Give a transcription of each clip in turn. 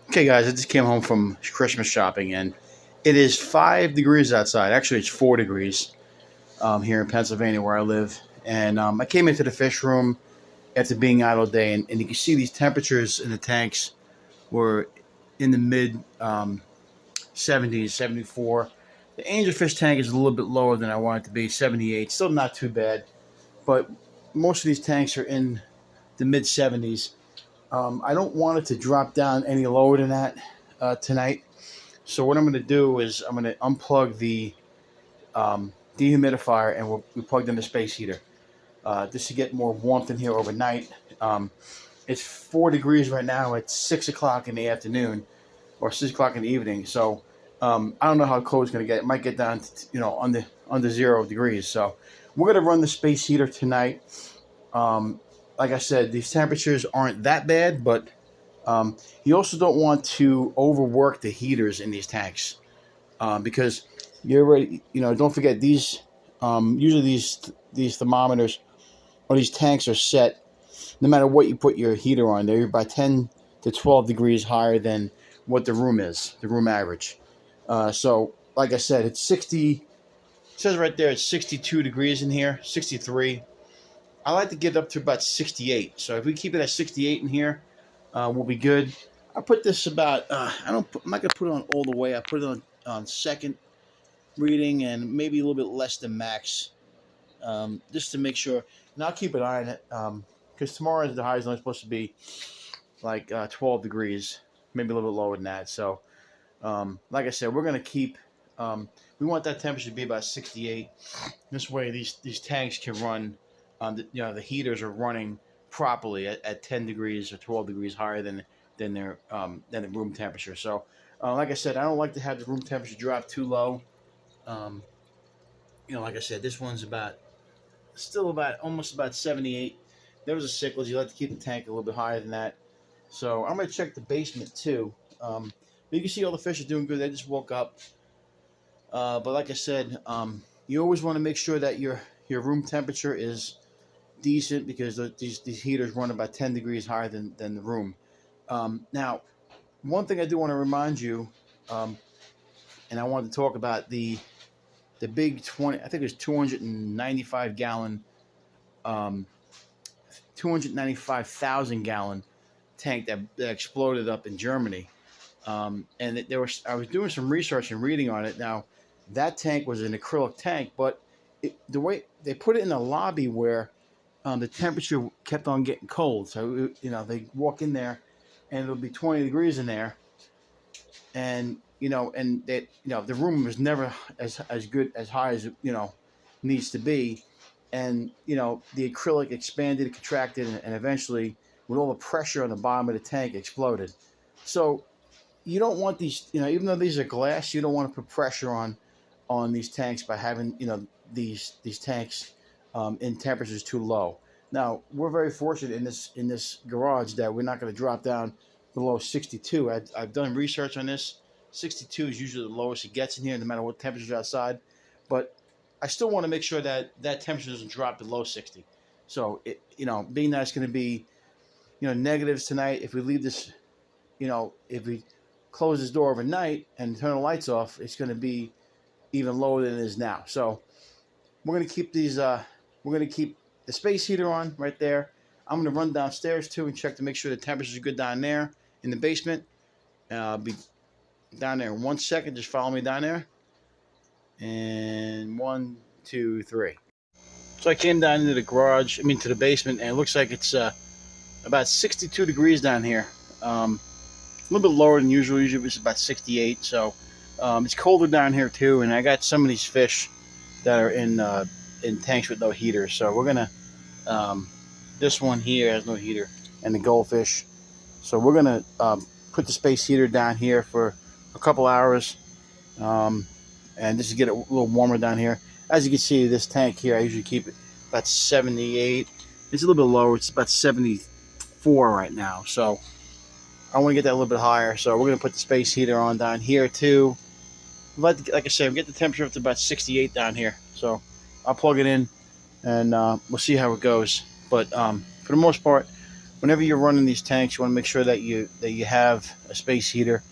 Okay, guys, I just came home from Christmas shopping, and it is 5 degrees outside. Actually, it's 4 degrees here in Pennsylvania where I live. And I came into the fish room after being out all day, and you can see these temperatures in the tanks were in the mid 70s, 74. The angelfish tank is a little bit lower than I want it to be, 78. Still not too bad, but most of these tanks are in the mid 70s. I don't want it to drop down any lower than that tonight. So what I'm going to do is I'm going to unplug the dehumidifier and we plugged in the space heater just to get more warmth in here overnight. It's 4 degrees right now. It's 6 o'clock in the afternoon or 6 o'clock in the evening. So I don't know how cold it's going to get. It might get down to under 0 degrees. So we're going to run the space heater tonight. Like I said, these temperatures aren't that bad, but you also don't want to overwork the heaters in these tanks because you already, don't forget these. Usually these thermometers or these tanks are set. No matter what you put your heater on, they're about 10 to 12 degrees higher than what the room is, the room average. So, like I said, it's 60. It says right there it's 62 degrees in here, 63. I like to get up to about 68. So if we keep it at 68 in here, we'll be good. I put this about. I'm not gonna put it on all the way. I put it on second reading and maybe a little bit less than max, just to make sure. And I'll keep an eye on it because tomorrow the high is only supposed to be like 12 degrees, maybe a little bit lower than that. So, like I said, we're gonna keep. We want that temperature to be about 68. This way, these tanks can run. The heaters are running properly at 10 degrees or 12 degrees higher than the room temperature. So, like I said, I don't like to have the room temperature drop too low. Um, like I said, this one's still about almost about 78. There was a sickles. You like to keep the tank a little bit higher than that. So I'm gonna check the basement too. But you can see all the fish are doing good. They just woke up. But like I said, you always want to make sure that your room temperature is decent because these heaters run about 10 degrees higher than the room. Now, one thing I do want to remind you, and I wanted to talk about the big 20. I think it was 295 gallon, 295,000 gallon tank that exploded up in Germany. And I was doing some research and reading on it. Now, that tank was an acrylic tank, but the way they put it in a lobby where the temperature kept on getting cold. So they walk in there, and it'll be 20 degrees in there, and the room was never as good as high as needs to be, and the acrylic expanded, contracted, and eventually, with all the pressure on the bottom of the tank, exploded. So you don't want these, even though these are glass, you don't want to put pressure on these tanks by having these tanks in temperatures too low. Now we're very fortunate in this garage that we're not going to drop down below 62. I've done research on this. 62 is usually the lowest it gets in here, no matter what temperature's outside. But I still want to make sure that temperature doesn't drop below 60. So being that it's going to be negatives tonight, if we leave this, if we close this door overnight and turn the lights off, it's going to be even lower than it is now. So we're going to keep we're going to keep the space heater on right there. I'm going to run downstairs too and check to make sure the temperatures are good down there in the basement. I'll be down there in 1 second. Just follow me down there. And 1, 2, 3. So I came down into the garage, to the basement, and it looks like it's about 62 degrees down here. A little bit lower than usual. Usually it's about 68. So it's colder down here too. And I got some of these fish that are in tanks with no heater. So we're gonna. This one here has no heater, and the goldfish. So we're gonna put the space heater down here for a couple hours, and just to get it a little warmer down here. As you can see, this tank here, I usually keep it about 78. It's a little bit lower. It's about 74 right now. So I want to get that a little bit higher. So we're gonna put the space heater on down here too. Like I said, get the temperature up to about 68 down here. So I'll plug it in, and we'll see how it goes. But for the most part, whenever you're running these tanks, you want to make sure that you have a space heater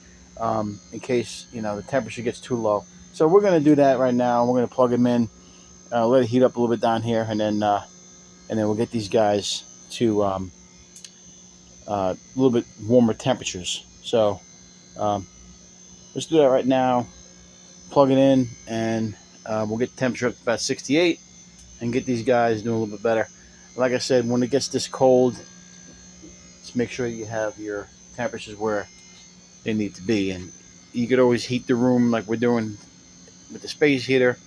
in case the temperature gets too low. So we're going to do that right now. We're going to plug them in, let it heat up a little bit down here, and then we'll get these guys to a little bit warmer temperatures. So um, let's do that right now. Plug it in, and we'll get the temperature up to about 68 and get these guys doing a little bit better. Like I said, when it gets this cold, just make sure you have your temperatures where they need to be. And you could always heat the room like we're doing with the space heater,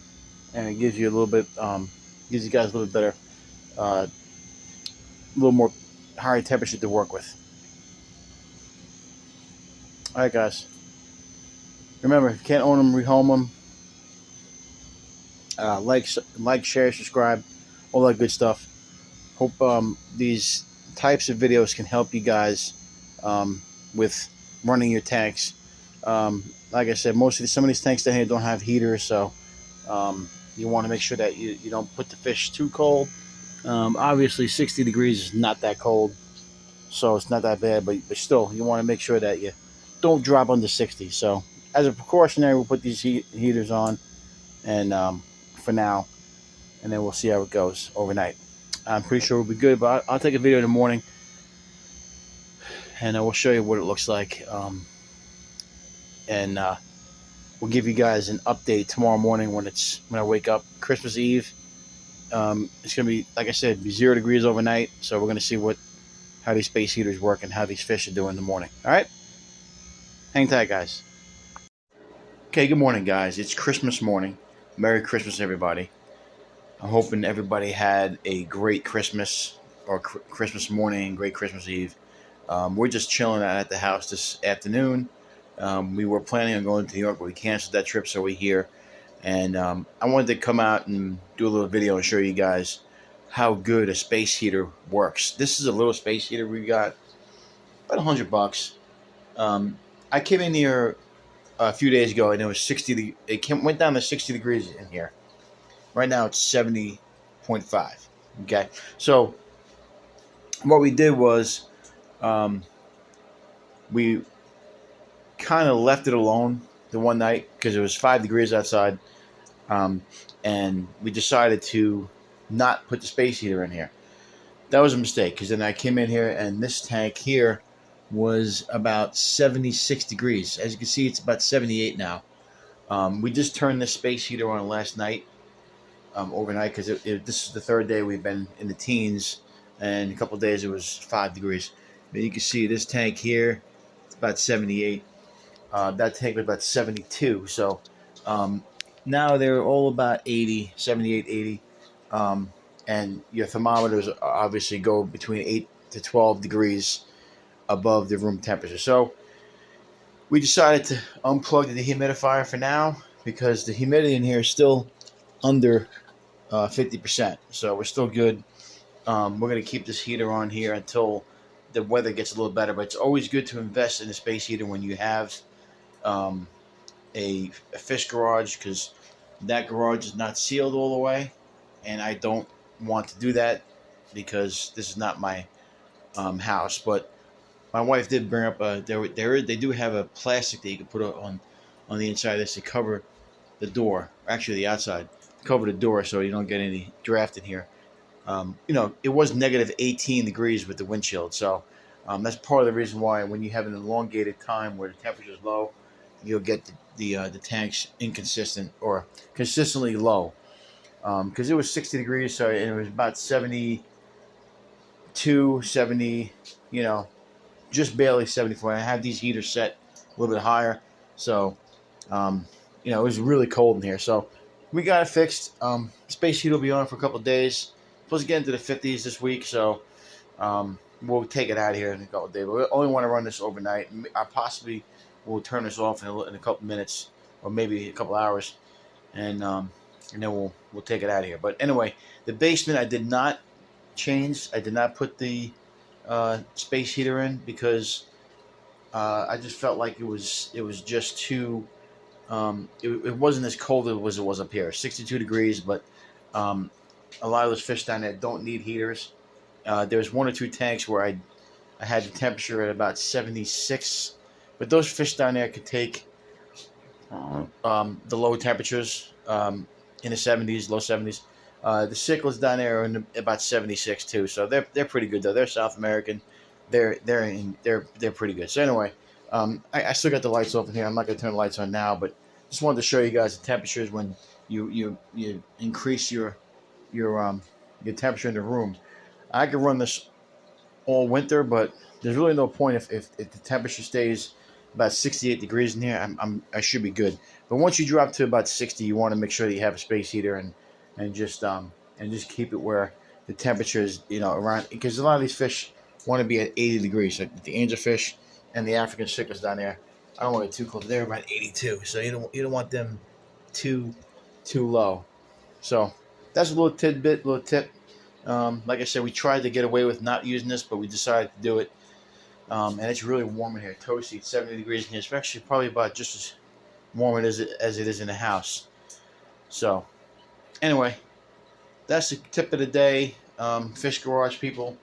and it gives you a little bit, gives you guys a little bit better, a little more higher temperature to work with. All right, guys. Remember, if you can't own them, rehome them. Like, share, subscribe, all that good stuff. Hope these types of videos can help you guys with running your tanks. Like I said, some of these tanks down here don't have heaters, so you want to make sure that you don't put the fish too cold. Obviously, 60 degrees is not that cold, so it's not that bad. But still, you want to make sure that you don't drop under 60. So, as a precautionary, we'll put these heaters on, and for now, and then we'll see how it goes overnight. I'm pretty sure it'll be good, but I'll take a video in the morning, and we'll show you what it looks like. And we'll give you guys an update tomorrow morning when I wake up. Christmas Eve. It's gonna be, like I said, be 0 degrees overnight. So we're gonna see how these space heaters work and how these fish are doing in the morning. All right, hang tight, guys. Okay, good morning, guys. It's Christmas morning. Merry Christmas, everybody. I'm hoping everybody had a great Christmas or Christmas morning, great Christmas Eve. We're just chilling out at the house this afternoon. We were planning on going to New York, but we canceled that trip, so we're here. And I wanted to come out and do a little video and show you guys how good a space heater works. This is a little space heater we got, about $100. I came in here a few days ago, and it was 60. Went down to 60 degrees in here. Right now it's 70.5. Okay, so what we did was we kind of left it alone the one night because it was 5 degrees outside, and we decided to not put the space heater in here. That was a mistake, because then I came in here and this tank here was about 76 degrees. As you can see, it's about 78 now. We just turned this space heater on last night, overnight, because this is the third day we've been in the teens, and a couple of days it was 5 degrees. But you can see this tank here, it's about 78. That tank was about 72. So now they're all about 80, 78, 80. And your thermometers obviously go between 8 to 12 degrees above the room temperature. So we decided to unplug the dehumidifier for now, because the humidity in here is still under 50%. So we're still good. We're going to keep this heater on here until the weather gets a little better. But it's always good to invest in a space heater when you have a fish garage, because that garage is not sealed all the way, and I don't want to do that because this is not my house. But my wife did bring up they do have a plastic that you can put on the inside of this to cover the door, actually the outside, cover the door so you don't get any draft in here. It was negative 18 degrees with the windshield, so that's part of the reason why when you have an elongated time where the temperature is low, you'll get the tanks inconsistent or consistently low. Because it was 60 degrees, so it was about 72, 70, just barely 74. I had these heaters set a little bit higher, so it was really cold in here. So we got it fixed. Space heater will be on for a couple of days. Supposed to get into the 50s this week, so we'll take it out of here in a couple of days. But we only want to run this overnight. I possibly will turn this off in a couple minutes, or maybe a couple hours, and then we'll take it out of here. But anyway, the basement I did not change. I did not put the space heater in because I just felt like it was just too. It wasn't as cold as it was up here, 62 degrees. But a lot of those fish down there don't need heaters. There's one or two tanks where I had the temperature at about 76. But those fish down there could take the low temperatures in the 70s, low 70s. The cichlids down there are in about 76 too, so they're pretty good though. They're South American. They're pretty good. So anyway, I still got the lights open here. I'm not gonna turn the lights on now, but just wanted to show you guys the temperatures when you increase your temperature in the room. I could run this all winter, but there's really no point if the temperature stays about 68 degrees in here. I should be good. But once you drop to about 60, you want to make sure that you have a space heater and just keep it where the temperature is, around, because a lot of these fish want to be at 80 degrees. Like the angelfish and the African cichlids down there, I don't want to get too close. They're about 82, so you don't want them too low. So that's a little tidbit, little tip. Like I said, we tried to get away with not using this, but we decided to do it. And it's really warm in here. Toasty, it's 70 degrees in here. It's actually probably about just as warm as it is in the house. So, anyway, that's the tip of the day. Fish garage people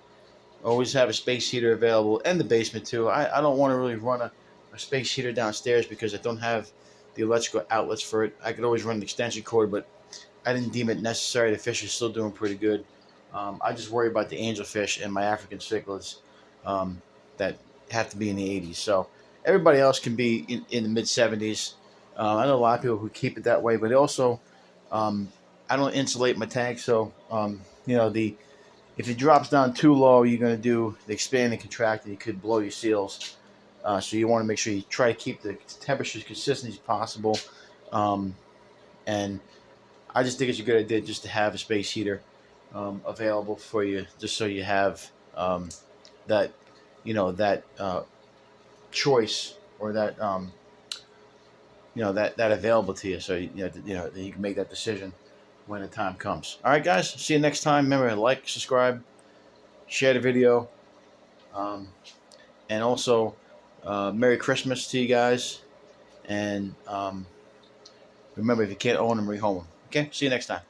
always have a space heater available, and the basement too. I don't want to really run a space heater downstairs because I don't have the electrical outlets for it. I could always run an extension cord, but I didn't deem it necessary. The fish are still doing pretty good. I just worry about the angelfish and my African cichlids that have to be in the 80s. So everybody else can be in the mid 70s. I know a lot of people who keep it that way, but also I don't insulate my tank, so if it drops down too low, you're going to do the expand and contract, and you could blow your seals. So you want to make sure you try to keep the temperature as consistent as possible. And I just think it's a good idea just to have a space heater available for you, just so you have that choice, or that that available to you, so that you can make that decision when the time comes. All right, guys. See you next time. Remember, like, subscribe, share the video, and also Merry Christmas to you guys. And remember, if you can't own them, rehome them. Okay. See you next time.